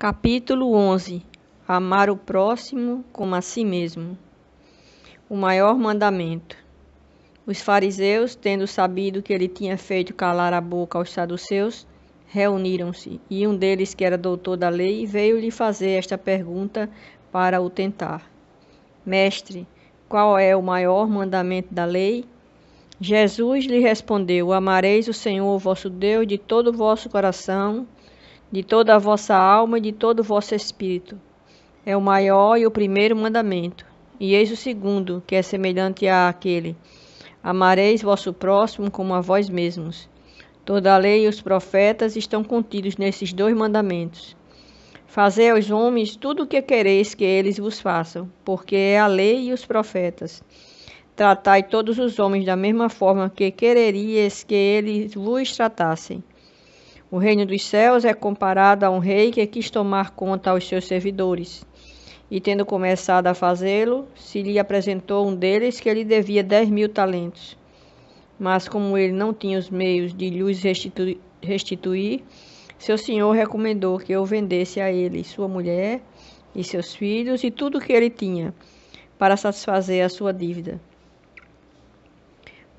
Capítulo 11. Amar o próximo como a si mesmo. O maior mandamento. Os fariseus, tendo sabido que ele tinha feito calar a boca aos saduceus, reuniram-se, e um deles, que era doutor da lei, veio-lhe fazer esta pergunta para o tentar. Mestre, qual é o maior mandamento da lei? Jesus lhe respondeu: Amareis o Senhor vosso Deus de todo o vosso coração, de toda a vossa alma e de todo o vosso espírito. É o maior e o primeiro mandamento. E eis o segundo, que é semelhante àquele: Amareis vosso próximo como a vós mesmos. Toda a lei e os profetas estão contidos nesses dois mandamentos. Fazei aos homens tudo o que quereis que eles vos façam, porque é a lei e os profetas. Tratai todos os homens da mesma forma que quereríeis que eles vos tratassem. O reino dos céus é comparado a um rei que quis tomar conta aos seus servidores. E tendo começado a fazê-lo, se lhe apresentou um deles que lhe devia 10.000 talentos. Mas como ele não tinha os meios de lhes restituir, seu senhor recomendou que o vendesse a ele, sua mulher e seus filhos e tudo o que ele tinha, para satisfazer a sua dívida.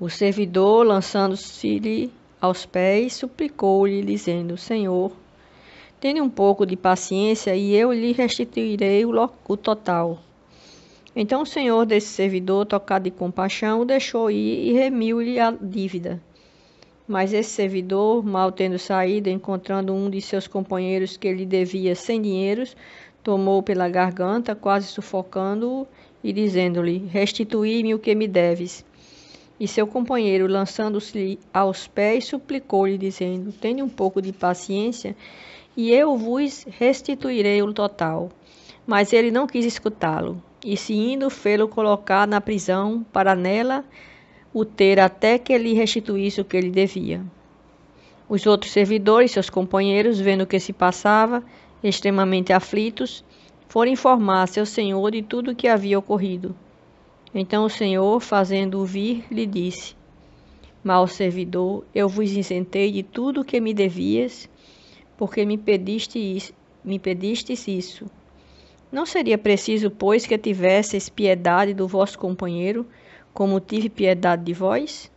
O servidor, lançando-se-lhe aos pés, suplicou-lhe, dizendo: Senhor, tenha um pouco de paciência e eu lhe restituirei o total. Então o senhor desse servidor, tocado de compaixão, o deixou ir e remiu-lhe a dívida. Mas esse servidor, mal tendo saído, encontrando um de seus companheiros que lhe devia 100 dinheiros, tomou pela garganta, quase sufocando-o, e dizendo-lhe: Restituí-me o que me deves. E seu companheiro, lançando-se aos pés, suplicou-lhe, dizendo: Tenha um pouco de paciência, e eu vos restituirei o total. Mas ele não quis escutá-lo, e se indo, fê-lo colocar na prisão, para nela o ter até que lhe restituísse o que lhe devia. Os outros servidores, seus companheiros, vendo o que se passava, extremamente aflitos, foram informar a seu senhor de tudo o que havia ocorrido. Então o senhor, fazendo-o vir, lhe disse: Mau servidor, eu vos isentei de tudo o que me devias, porque me pedistes isso. Não seria preciso, pois, que tivesseis piedade do vosso companheiro, como tive piedade de vós?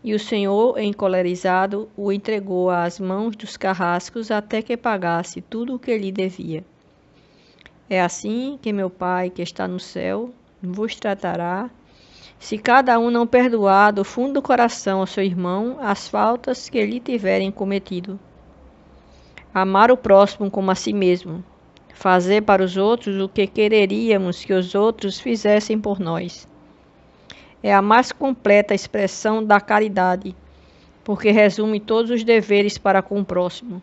E o senhor, encolerizado, o entregou às mãos dos carrascos até que pagasse tudo o que lhe devia. É assim que meu Pai, que está no céu, vos tratará, se cada um não perdoar do fundo do coração ao seu irmão as faltas que lhe tiverem cometido. Amar o próximo como a si mesmo. Fazer para os outros o que quereríamos que os outros fizessem por nós. É a mais completa expressão da caridade, porque resume todos os deveres para com o próximo.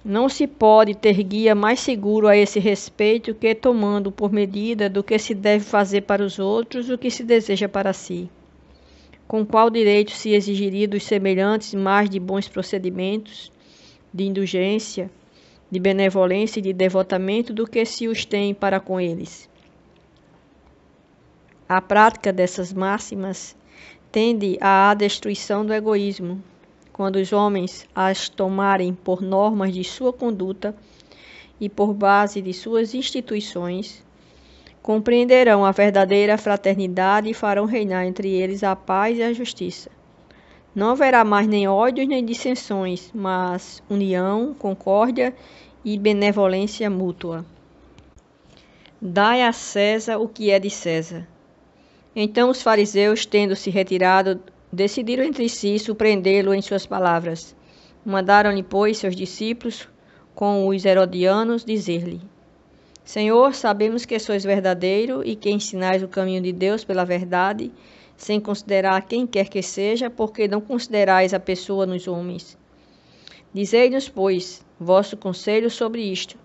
Não se pode ter guia mais seguro a esse respeito que tomando por medida do que se deve fazer para os outros o que se deseja para si. Com qual direito se exigiria dos semelhantes mais de bons procedimentos, de indulgência, de benevolência e de devotamento do que se os tem para com eles? A prática dessas máximas tende à destruição do egoísmo. Quando os homens as tomarem por normas de sua conduta e por base de suas instituições, compreenderão a verdadeira fraternidade e farão reinar entre eles a paz e a justiça. Não haverá mais nem ódios nem dissensões, mas união, concórdia e benevolência mútua. Dai a César o que é de César. Então os fariseus, tendo se retirado, decidiram entre si surpreendê-lo em suas palavras. Mandaram-lhe, pois, seus discípulos, com os herodianos, dizer-lhe: Senhor, sabemos que sois verdadeiro e que ensinais o caminho de Deus pela verdade, sem considerar quem quer que seja, porque não considerais a pessoa nos homens. Dizei-nos, pois, vosso conselho sobre isto.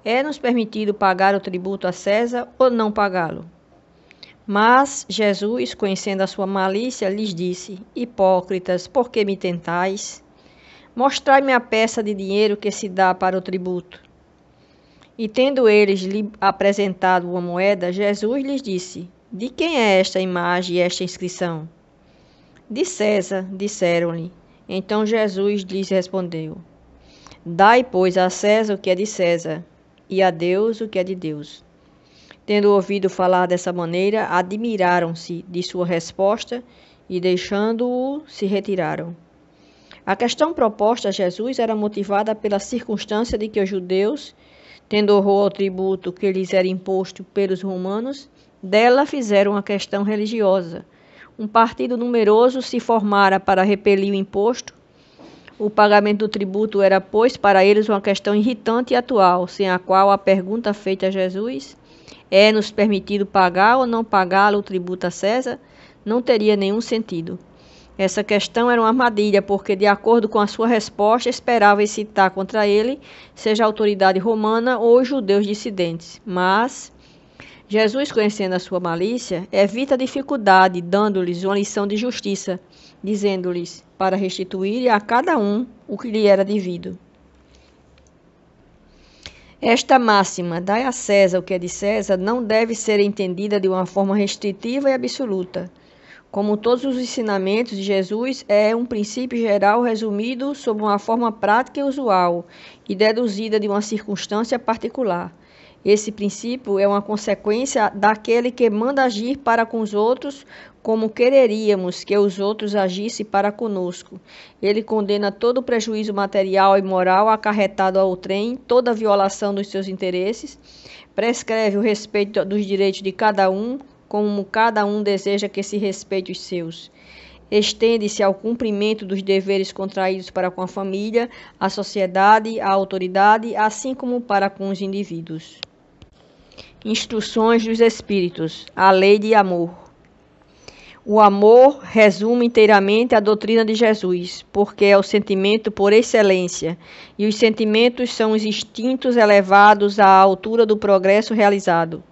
É-nos permitido pagar o tributo a César ou não pagá-lo? Mas Jesus, conhecendo a sua malícia, lhes disse: Hipócritas, por que me tentais? Mostrai-me a peça de dinheiro que se dá para o tributo. E tendo eles lhe apresentado uma moeda, Jesus lhes disse: De quem é esta imagem e esta inscrição? De César, disseram-lhe. Então Jesus lhes respondeu: Dai, pois, a César o que é de César, e a Deus o que é de Deus. Tendo ouvido falar dessa maneira, admiraram-se de sua resposta e, deixando-o, se retiraram. A questão proposta a Jesus era motivada pela circunstância de que os judeus, tendo horror ao tributo que lhes era imposto pelos romanos, dela fizeram uma questão religiosa. Um partido numeroso se formara para repelir o imposto. O pagamento do tributo era, pois, para eles uma questão irritante e atual, sem a qual a pergunta feita a Jesus, é-nos permitido pagar ou não pagar o tributo a César, não teria nenhum sentido. Essa questão era uma armadilha, porque, de acordo com a sua resposta, esperava excitar contra ele, seja a autoridade romana ou os judeus dissidentes. Mas Jesus, conhecendo a sua malícia, evita a dificuldade, dando-lhes uma lição de justiça, dizendo-lhes para restituir a cada um o que lhe era devido. Esta máxima, dai a César o que é de César, não deve ser entendida de uma forma restritiva e absoluta. Como todos os ensinamentos de Jesus, é um princípio geral resumido sob uma forma prática e usual e deduzida de uma circunstância particular. Esse princípio é uma consequência daquele que manda agir para com os outros como quereríamos que os outros agissem para conosco. Ele condena todo o prejuízo material e moral acarretado ao outrem, toda violação dos seus interesses, prescreve o respeito dos direitos de cada um, como cada um deseja que se respeite os seus. Estende-se ao cumprimento dos deveres contraídos para com a família, a sociedade, a autoridade, assim como para com os indivíduos. Instruções dos Espíritos, a lei de amor. O amor resume inteiramente a doutrina de Jesus, porque é o sentimento por excelência, e os sentimentos são os instintos elevados à altura do progresso realizado.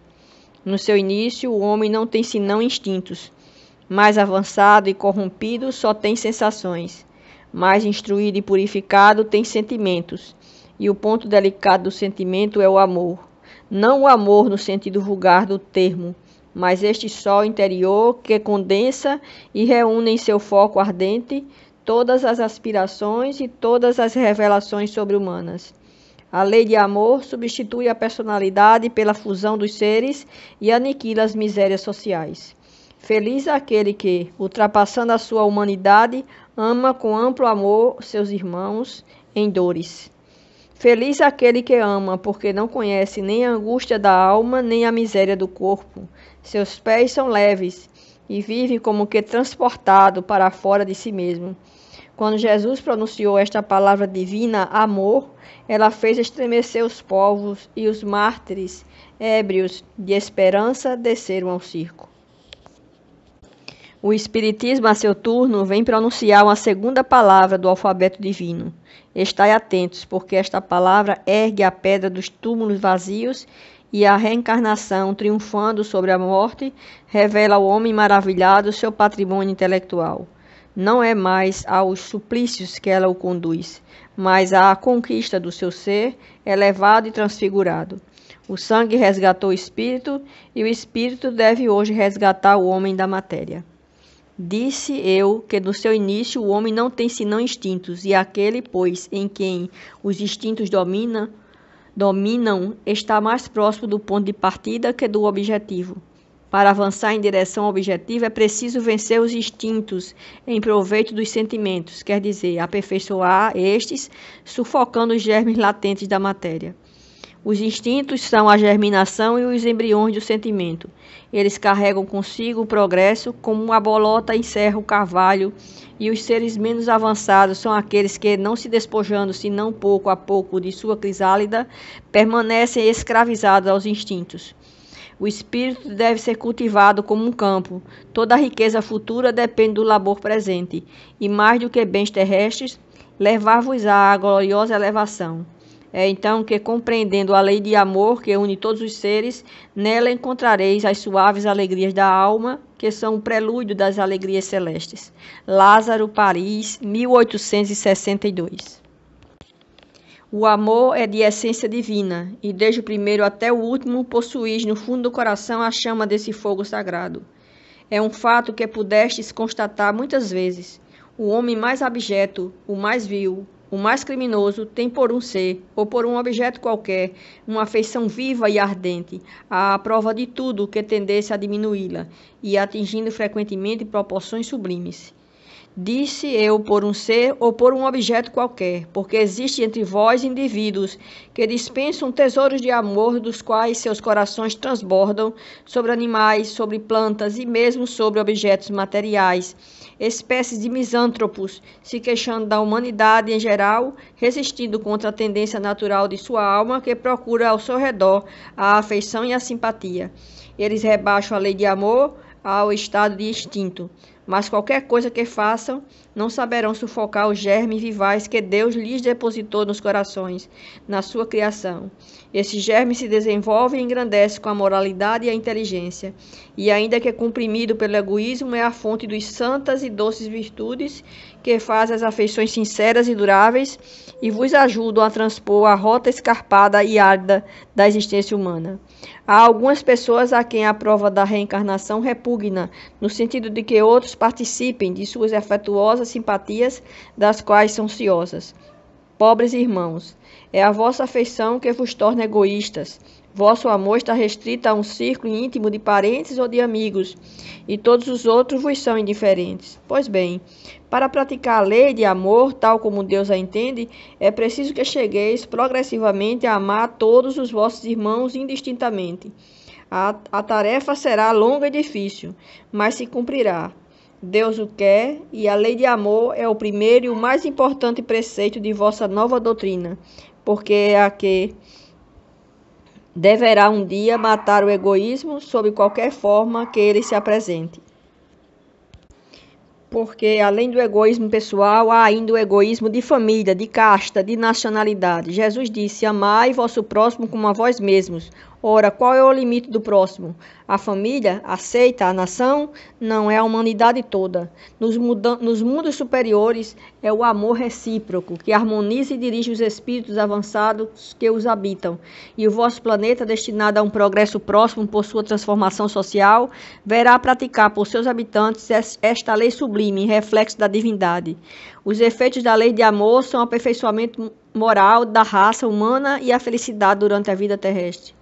No seu início, o homem não tem senão instintos. Mais avançado e corrompido, só tem sensações. Mais instruído e purificado, tem sentimentos. E o ponto delicado do sentimento é o amor. Não o amor no sentido vulgar do termo, mas este sol interior que condensa e reúne em seu foco ardente todas as aspirações e todas as revelações sobre-humanas. A lei de amor substitui a personalidade pela fusão dos seres e aniquila as misérias sociais. Feliz aquele que, ultrapassando a sua humanidade, ama com amplo amor seus irmãos em dores. Feliz aquele que ama, porque não conhece nem a angústia da alma, nem a miséria do corpo. Seus pés são leves e vive como que transportado para fora de si mesmo. Quando Jesus pronunciou esta palavra divina, amor, ela fez estremecer os povos e os mártires, ébrios de esperança, desceram ao circo. O Espiritismo, a seu turno, vem pronunciar uma segunda palavra do alfabeto divino. Estai atentos, porque esta palavra ergue a pedra dos túmulos vazios e a reencarnação, triunfando sobre a morte, revela ao homem maravilhado seu patrimônio intelectual. Não é mais aos suplícios que ela o conduz, mas à conquista do seu ser, elevado e transfigurado. O sangue resgatou o espírito, e o espírito deve hoje resgatar o homem da matéria. Disse eu que no seu início o homem não tem senão instintos, e aquele, pois, em quem os instintos dominam, está mais próximo do ponto de partida que do objetivo. Para avançar em direção ao objetivo é preciso vencer os instintos em proveito dos sentimentos, quer dizer, aperfeiçoar estes, sufocando os germes latentes da matéria. Os instintos são a germinação e os embriões do sentimento. Eles carregam consigo o progresso, como uma bolota encerra o carvalho, e os seres menos avançados são aqueles que, não se despojando senão pouco a pouco de sua crisálida, permanecem escravizados aos instintos. O espírito deve ser cultivado como um campo. Toda a riqueza futura depende do labor presente, e mais do que bens terrestres, levar-vos-á à gloriosa elevação. É então que, compreendendo a lei de amor que une todos os seres, nela encontrareis as suaves alegrias da alma, que são o prelúdio das alegrias celestes. Lázaro, Paris, 1862. O amor é de essência divina, e desde o primeiro até o último possuís no fundo do coração a chama desse fogo sagrado. É um fato que pudestes constatar muitas vezes. O homem mais abjeto, o mais vil, o mais criminoso, tem por um ser, ou por um objeto qualquer, uma afeição viva e ardente, à prova de tudo que tendesse a diminuí-la, e atingindo frequentemente proporções sublimes. Disse eu por um ser ou por um objeto qualquer, porque existe entre vós indivíduos que dispensam tesouros de amor dos quais seus corações transbordam sobre animais, sobre plantas e mesmo sobre objetos materiais, espécies de misântropos, se queixando da humanidade em geral, resistindo contra a tendência natural de sua alma que procura ao seu redor a afeição e a simpatia. Eles rebaixam a lei de amor ao estado de instinto. Mas qualquer coisa que façam, não saberão sufocar os germes vivais que Deus lhes depositou nos corações, na sua criação. Esses germes se desenvolvem e engrandecem com a moralidade e a inteligência, e ainda que comprimido pelo egoísmo, é a fonte dos santas e doces virtudes que faz as afeições sinceras e duráveis e vos ajudam a transpor a rota escarpada e árida da existência humana. Há algumas pessoas a quem a prova da reencarnação repugna, no sentido de que outros participem de suas afetuosas simpatias, das quais são ciosas. Pobres irmãos, é a vossa afeição que vos torna egoístas. Vosso amor está restrito a um círculo íntimo de parentes ou de amigos, e todos os outros vos são indiferentes. Pois bem, para praticar a lei de amor, tal como Deus a entende, é preciso que chegueis progressivamente a amar todos os vossos irmãos indistintamente. A tarefa será longa e difícil, mas se cumprirá. Deus o quer, e a lei de amor é o primeiro e o mais importante preceito de vossa nova doutrina, porque é a que deverá um dia matar o egoísmo sob qualquer forma que ele se apresente. Porque, além do egoísmo pessoal, há ainda o egoísmo de família, de casta, de nacionalidade. Jesus disse: amai vosso próximo como a vós mesmos. Ora, qual é o limite do próximo? A família? Aceita a nação? Não, é a humanidade toda. Nos mundos superiores, é o amor recíproco, que harmoniza e dirige os espíritos avançados que os habitam. E o vosso planeta, destinado a um progresso próximo por sua transformação social, verá praticar por seus habitantes esta lei sublime, reflexo da divindade. Os efeitos da lei de amor são o aperfeiçoamento moral da raça humana e a felicidade durante a vida terrestre.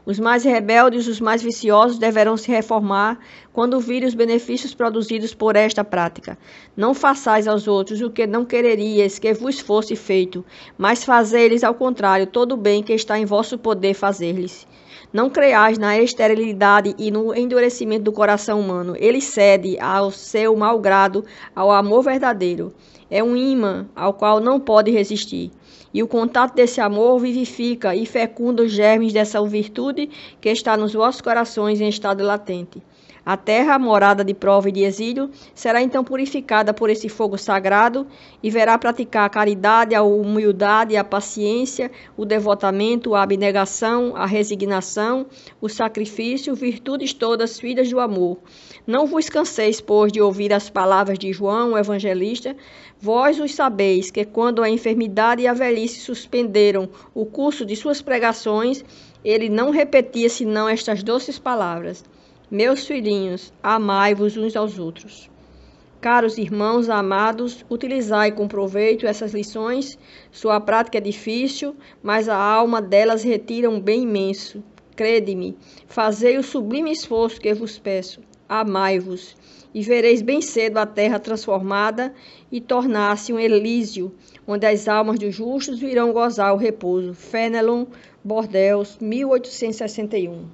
Os mais rebeldes e os mais viciosos deverão se reformar quando virem os benefícios produzidos por esta prática. Não façais aos outros o que não quereríeis que vos fosse feito, mas fazei-lhes ao contrário todo o bem que está em vosso poder fazer-lhes. Não creais na esterilidade e no endurecimento do coração humano. Ele cede ao seu mau grado ao amor verdadeiro. É um imã ao qual não pode resistir. E o contato desse amor vivifica e fecunda os germes dessa virtude que está nos vossos corações em estado latente. A terra, morada de prova e de exílio, será então purificada por esse fogo sagrado e verá praticar a caridade, a humildade, a paciência, o devotamento, a abnegação, a resignação, o sacrifício, virtudes todas filhas do amor. Não vos canseis, pois, de ouvir as palavras de João, o evangelista. Vós os sabeis que quando a enfermidade e a velhice suspenderam o curso de suas pregações, ele não repetia senão estas doces palavras: meus filhinhos, amai-vos uns aos outros. Caros irmãos amados, utilizai com proveito essas lições. Sua prática é difícil, mas a alma delas retira um bem imenso. Crede-me, fazei o sublime esforço que vos peço. Amai-vos, e vereis bem cedo a terra transformada e tornar-se um Elísio, onde as almas dos justos virão gozar o repouso. Fénelon, Bordeaux, 1861.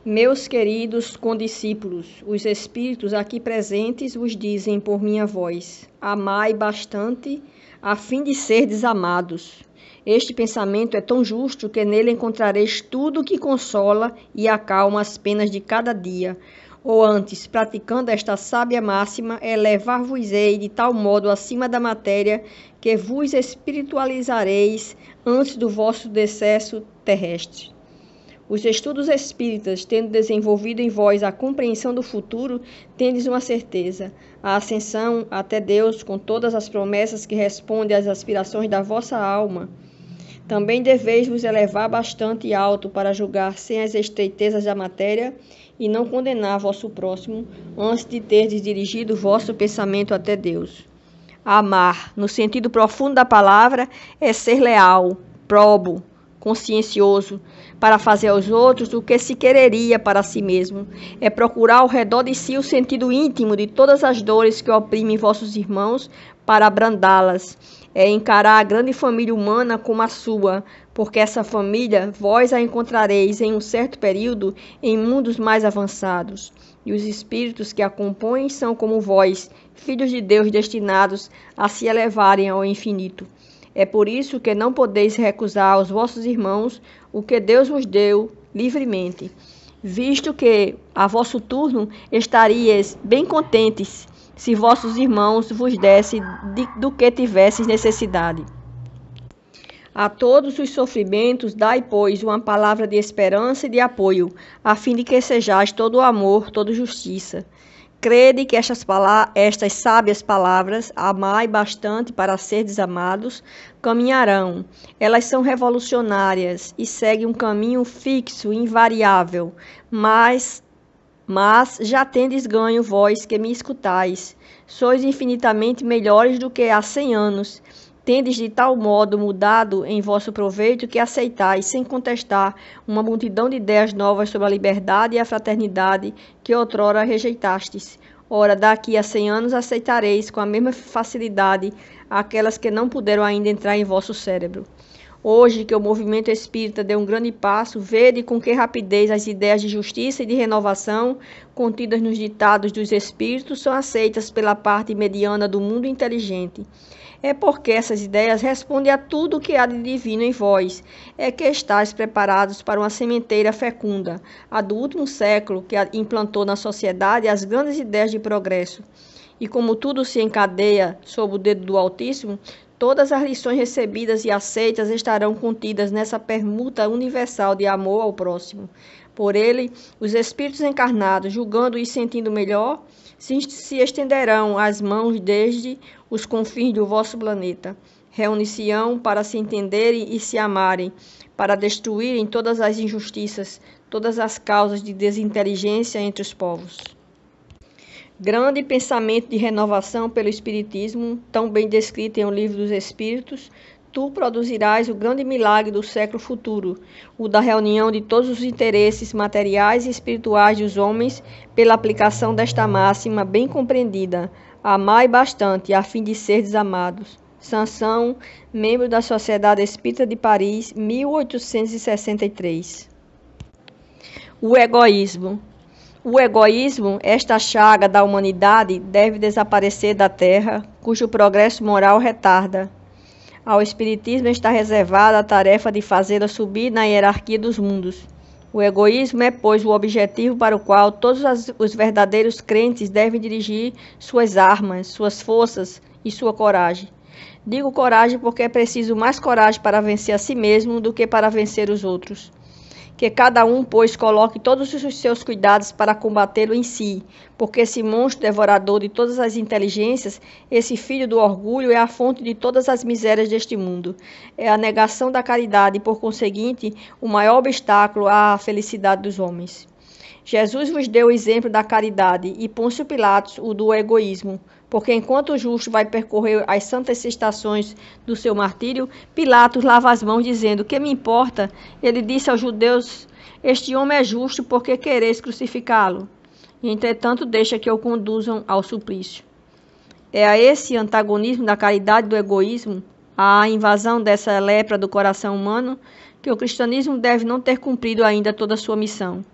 Meus queridos condiscípulos, os espíritos aqui presentes vos dizem por minha voz: amai bastante, a fim de serdes amados. Este pensamento é tão justo que nele encontrareis tudo que consola e acalma as penas de cada dia. Ou antes, praticando esta sábia máxima, elevar-vos-ei de tal modo acima da matéria que vos espiritualizareis antes do vosso decesso terrestre. Os estudos espíritas, tendo desenvolvido em vós a compreensão do futuro, tendes uma certeza: a ascensão até Deus, com todas as promessas que respondem às aspirações da vossa alma. Também deveis vos elevar bastante alto para julgar sem as estreitezas da matéria e não condenar vosso próximo antes de terdes dirigido vosso pensamento até Deus. Amar, no sentido profundo da palavra, é ser leal, probo, consciencioso, para fazer aos outros o que se quereria para si mesmo. É procurar ao redor de si o sentido íntimo de todas as dores que oprimem vossos irmãos para abrandá-las. É encarar a grande família humana como a sua, porque essa família vós a encontrareis em um certo período em mundos mais avançados. E os espíritos que a compõem são como vós, filhos de Deus destinados a se elevarem ao infinito. É por isso que não podeis recusar aos vossos irmãos o que Deus vos deu livremente, visto que, a vosso turno, estaríeis bem contentes se vossos irmãos vos dessem do que tivesseis necessidade. A todos os sofrimentos dai, pois, uma palavra de esperança e de apoio, a fim de que sejais todo amor, toda justiça. Crede que estas sábias palavras, amai bastante para serdes amados, caminharão. Elas são revolucionárias e seguem um caminho fixo, invariável, mas já tendes ganho vós que me escutais. Sois infinitamente melhores do que há 100 anos. Tendes de tal modo mudado em vosso proveito que aceitais, sem contestar, uma multidão de ideias novas sobre a liberdade e a fraternidade que outrora rejeitastes. Ora, daqui a 100 anos aceitareis com a mesma facilidade aquelas que não puderam ainda entrar em vosso cérebro. Hoje que o movimento espírita deu um grande passo, vede com que rapidez as ideias de justiça e de renovação contidas nos ditados dos espíritos são aceitas pela parte mediana do mundo inteligente. É porque essas ideias respondem a tudo o que há de divino em vós. É que estáis preparados para uma sementeira fecunda, a do último século, que implantou na sociedade as grandes ideias de progresso. E como tudo se encadeia sob o dedo do Altíssimo, todas as lições recebidas e aceitas estarão contidas nessa permuta universal de amor ao próximo. Por ele, os espíritos encarnados, julgando e sentindo melhor, se estenderão as mãos desde os confins do vosso planeta. Reunir-se-ão para se entenderem e se amarem, para destruírem todas as injustiças, todas as causas de desinteligência entre os povos. Grande pensamento de renovação pelo Espiritismo, tão bem descrito em O Livro dos Espíritos, tu produzirás o grande milagre do século futuro, o da reunião de todos os interesses materiais e espirituais dos homens pela aplicação desta máxima bem compreendida: amai bastante, a fim de serdes amados. Sansão, membro da Sociedade Espírita de Paris, 1863. O egoísmo. O egoísmo, esta chaga da humanidade, deve desaparecer da Terra, cujo progresso moral retarda. Ao Espiritismo está reservada a tarefa de fazê-la subir na hierarquia dos mundos. O egoísmo é, pois, o objetivo para o qual todos os verdadeiros crentes devem dirigir suas armas, suas forças e sua coragem. Digo coragem porque é preciso mais coragem para vencer a si mesmo do que para vencer os outros. Que cada um, pois, coloque todos os seus cuidados para combatê-lo em si, porque esse monstro devorador de todas as inteligências, esse filho do orgulho, é a fonte de todas as misérias deste mundo. É a negação da caridade e, por conseguinte, o maior obstáculo à felicidade dos homens. Jesus vos deu o exemplo da caridade e Pôncio Pilatos o do egoísmo, porque enquanto o justo vai percorrer as santas estações do seu martírio, Pilatos lava as mãos dizendo: que me importa? Ele disse aos judeus: este homem é justo, porque quereis crucificá-lo? E entretanto deixa que o conduzam ao suplício. É a esse antagonismo da caridade e do egoísmo, a invasão dessa lepra do coração humano, que o cristianismo deve não ter cumprido ainda toda a sua missão.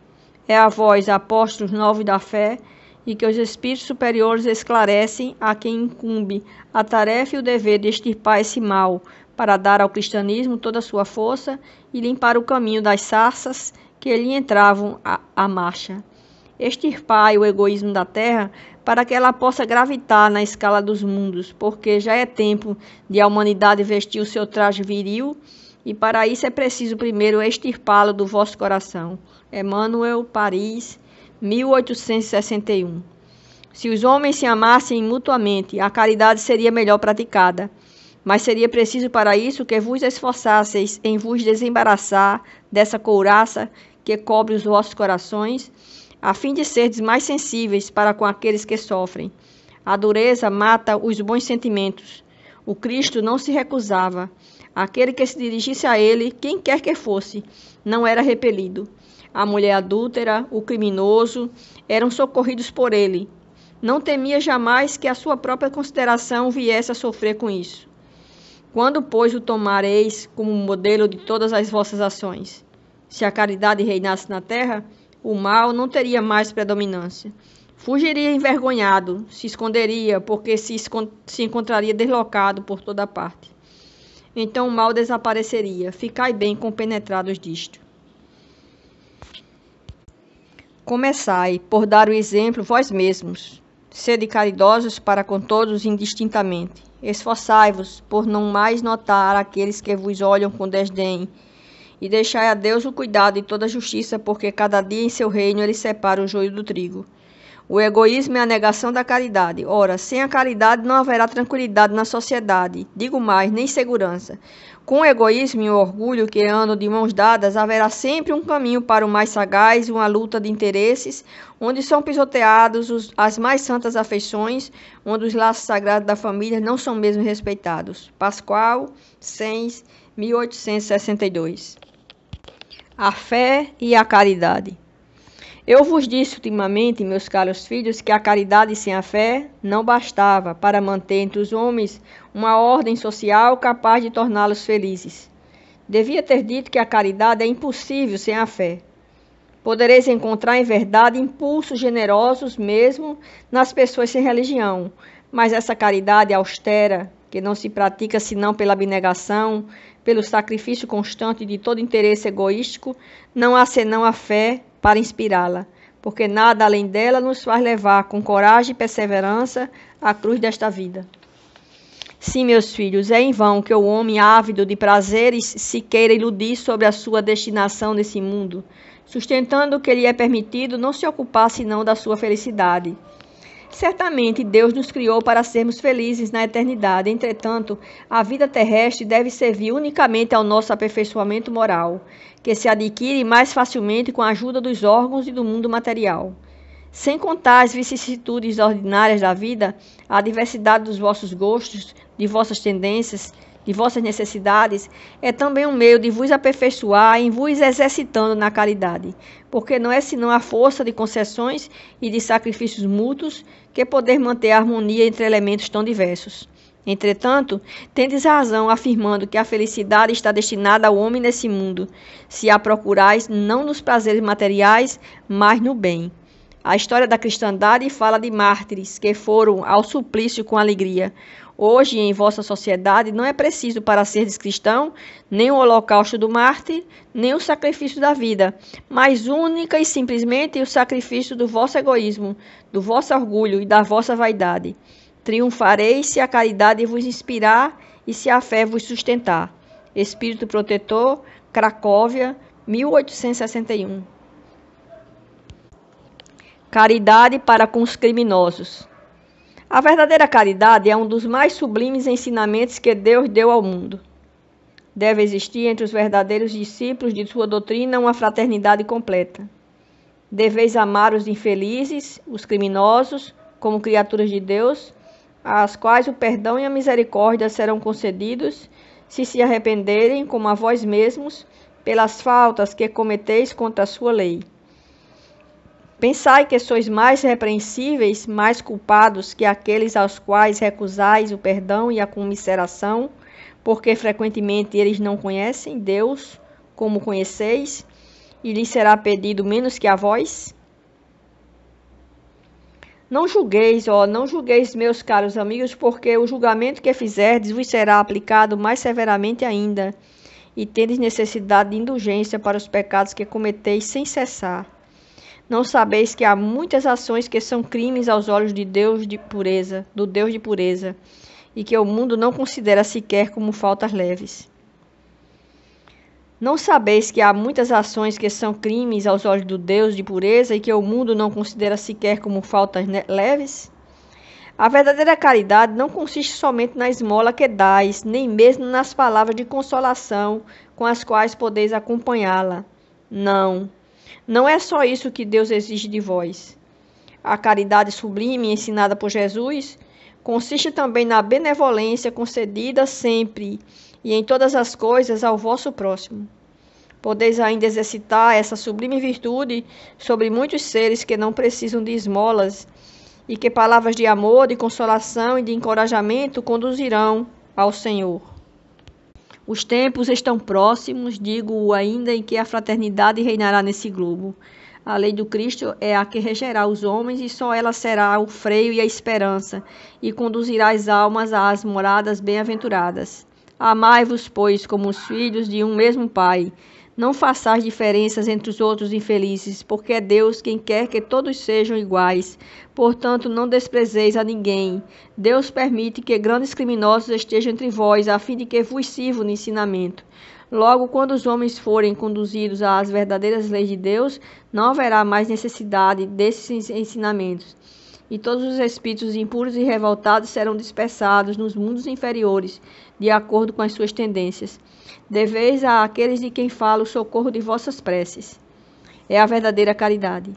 É a vós, apóstolos novos da fé, e que os espíritos superiores esclarecem a quem incumbe a tarefa e o dever de extirpar esse mal, para dar ao cristianismo toda a sua força e limpar o caminho das sarças que lhe entravam à marcha. Extirpai o egoísmo da terra para que ela possa gravitar na escala dos mundos, porque já é tempo de a humanidade vestir o seu traje viril, e para isso é preciso primeiro extirpá-lo do vosso coração. Emmanuel, Paris, 1861. Se os homens se amassem mutuamente, a caridade seria melhor praticada, mas seria preciso para isso que vos esforçasseis em vos desembaraçar dessa couraça que cobre os vossos corações, a fim de serdes mais sensíveis para com aqueles que sofrem. A dureza mata os bons sentimentos. O Cristo não se recusava. Aquele que se dirigisse a ele, quem quer que fosse, não era repelido. A mulher adúltera, o criminoso, eram socorridos por ele. Não temia jamais que a sua própria consideração viesse a sofrer com isso. Quando, pois, o tomareis como modelo de todas as vossas ações? Se a caridade reinasse na terra, o mal não teria mais predominância. Fugiria envergonhado, se esconderia, porque se encontraria deslocado por toda parte. Então o mal desapareceria. Ficai bem compenetrados disto. Começai por dar o exemplo vós mesmos. Sede caridosos para com todos indistintamente. Esforçai-vos por não mais notar aqueles que vos olham com desdém. E deixai a Deus o cuidado de toda a justiça, porque cada dia em seu reino ele separa o joio do trigo. O egoísmo é a negação da caridade. Ora, sem a caridade não haverá tranquilidade na sociedade, digo mais, nem segurança. Com o egoísmo e o orgulho que andam de mãos dadas, haverá sempre um caminho para o mais sagaz, uma luta de interesses, onde são pisoteados as mais santas afeições, onde os laços sagrados da família não são mesmo respeitados. Pascoal, Sens, 1862. A fé e a caridade. Eu vos disse ultimamente, meus caros filhos, que a caridade sem a fé não bastava para manter entre os homens uma ordem social capaz de torná-los felizes. Devia ter dito que a caridade é impossível sem a fé. Podereis encontrar em verdade impulsos generosos mesmo nas pessoas sem religião, mas essa caridade austera, que não se pratica senão pela abnegação, pelo sacrifício constante de todo interesse egoístico, não há senão a fé para inspirá-la, porque nada além dela nos faz levar com coragem e perseverança a cruz desta vida. Sim, meus filhos, é em vão que o homem ávido de prazeres se queira iludir sobre a sua destinação nesse mundo, sustentando que lhe é permitido não se ocupar senão da sua felicidade. Certamente Deus nos criou para sermos felizes na eternidade, entretanto, a vida terrestre deve servir unicamente ao nosso aperfeiçoamento moral, que se adquire mais facilmente com a ajuda dos órgãos e do mundo material. Sem contar as vicissitudes ordinárias da vida, a diversidade dos vossos gostos, de vossas tendências, de vossas necessidades, é também um meio de vos aperfeiçoar em vos exercitando na caridade, porque não é senão a força de concessões e de sacrifícios mútuos que poder manter a harmonia entre elementos tão diversos. Entretanto, tendes razão afirmando que a felicidade está destinada ao homem nesse mundo, se a procurais não nos prazeres materiais, mas no bem. A história da cristandade fala de mártires que foram ao suplício com alegria. Hoje, em vossa sociedade, não é preciso para seres cristão nem o holocausto do mártir, nem o sacrifício da vida, mas única e simplesmente o sacrifício do vosso egoísmo, do vosso orgulho e da vossa vaidade. Triunfareis se a caridade vos inspirar e se a fé vos sustentar. Espírito Protetor, Cracóvia, 1861. Caridade para com os criminosos. A verdadeira caridade é um dos mais sublimes ensinamentos que Deus deu ao mundo. Deve existir entre os verdadeiros discípulos de sua doutrina uma fraternidade completa. Deveis amar os infelizes, os criminosos, como criaturas de Deus, às quais o perdão e a misericórdia serão concedidos, se arrependerem, como a vós mesmos, pelas faltas que cometeis contra a sua lei. Pensai que sois mais repreensíveis, mais culpados que aqueles aos quais recusais o perdão e a comiseração, porque frequentemente eles não conhecem Deus como conheceis, e lhes será pedido menos que a vós? Não julgueis, não julgueis, meus caros amigos, porque o julgamento que fizerdes vos será aplicado mais severamente ainda, e tendes necessidade de indulgência para os pecados que cometeis sem cessar. Não sabeis que há muitas ações que são crimes aos olhos de Deus de pureza, do Deus de pureza, e que o mundo não considera sequer como faltas leves. Não sabeis que há muitas ações que são crimes aos olhos do Deus de pureza e que o mundo não considera sequer como faltas leves? A verdadeira caridade não consiste somente na esmola que dais, nem mesmo nas palavras de consolação com as quais podeis acompanhá-la. Não é só isso que Deus exige de vós. A caridade sublime ensinada por Jesus consiste também na benevolência concedida sempre e em todas as coisas ao vosso próximo. Podeis ainda exercitar essa sublime virtude sobre muitos seres que não precisam de esmolas e que palavras de amor, de consolação e de encorajamento conduzirão ao Senhor. Os tempos estão próximos, digo ainda, em que a fraternidade reinará nesse globo. A lei do Cristo é a que regerá os homens e só ela será o freio e a esperança e conduzirá as almas às moradas bem-aventuradas. Amai-vos, pois, como os filhos de um mesmo Pai. Não façais diferenças entre os outros infelizes, porque é Deus quem quer que todos sejam iguais. Portanto, não desprezeis a ninguém. Deus permite que grandes criminosos estejam entre vós, a fim de que vos sirvam no ensinamento. Logo, quando os homens forem conduzidos às verdadeiras leis de Deus, não haverá mais necessidade desses ensinamentos. E todos os espíritos impuros e revoltados serão dispersados nos mundos inferiores, de acordo com as suas tendências. Deveis a aqueles de quem falo o socorro de vossas preces. É a verdadeira caridade.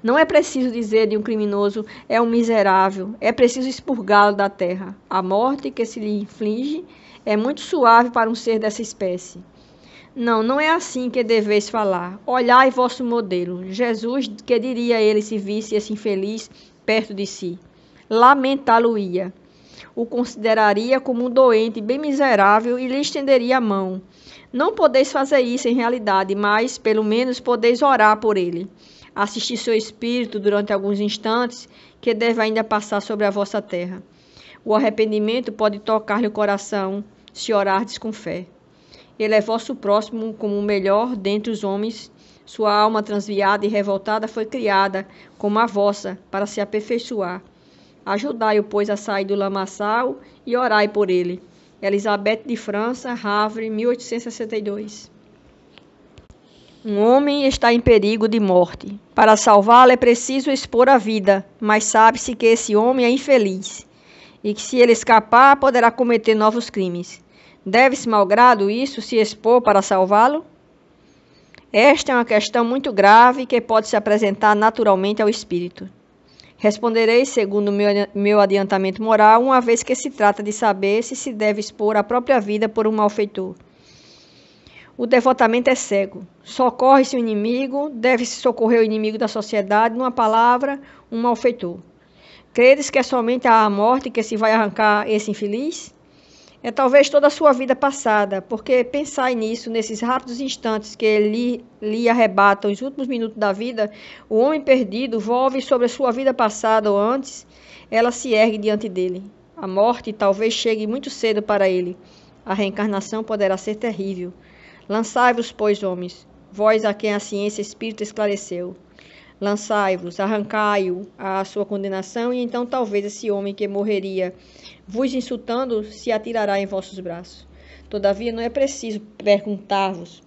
Não é preciso dizer de um criminoso, é um miserável, é preciso expurgá-lo da terra. A morte que se lhe inflige é muito suave para um ser dessa espécie. Não, não é assim que deveis falar. Olhai vosso modelo. Jesus, que diria ele se visse esse infeliz perto de si? Lamentá-lo-ia. O consideraria como um doente bem miserável e lhe estenderia a mão. Não podeis fazer isso em realidade, mas, pelo menos, podeis orar por ele. Assistir seu espírito durante alguns instantes, que deve ainda passar sobre a vossa terra. O arrependimento pode tocar-lhe o coração, se orardes com fé. Ele é vosso próximo como o melhor dentre os homens. Sua alma transviada e revoltada foi criada, como a vossa, para se aperfeiçoar. Ajudai-o, pois, a sair do lamaçal e orai por ele. Elizabeth de França, Havre, 1862. Um homem está em perigo de morte. Para salvá-lo é preciso expor a vida, mas sabe-se que esse homem é infeliz e que, se ele escapar, poderá cometer novos crimes. Deve-se, malgrado isso, se expor para salvá-lo? Esta é uma questão muito grave que pode se apresentar naturalmente ao espírito. Responderei segundo meu adiantamento moral, uma vez que se trata de saber se deve expor a própria vida por um malfeitor. O devotamento é cego. Socorre-se o inimigo, deve-se socorrer o inimigo da sociedade, numa palavra, um malfeitor. Credes que é somente a morte que se vai arrancar esse infeliz? É talvez toda a sua vida passada, porque pensai nisso, nesses rápidos instantes que lhe arrebatam os últimos minutos da vida, o homem perdido volve sobre a sua vida passada ou antes, ela se ergue diante dele. A morte talvez chegue muito cedo para ele. A reencarnação poderá ser terrível. Lançai-vos, pois, homens, vós a quem a ciência espírita esclareceu. Lançai-vos, arrancai-o à sua condenação, e então talvez esse homem que morreria vos insultando se atirará em vossos braços. Todavia não é preciso perguntar-vos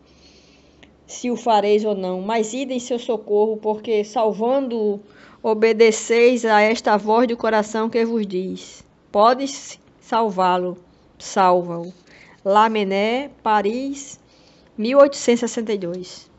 se o fareis ou não, mas ide em seu socorro, porque salvando-o, obedeceis a esta voz do coração que vos diz: podes salvá-lo, salva-o. Lamennais, Paris, 1862.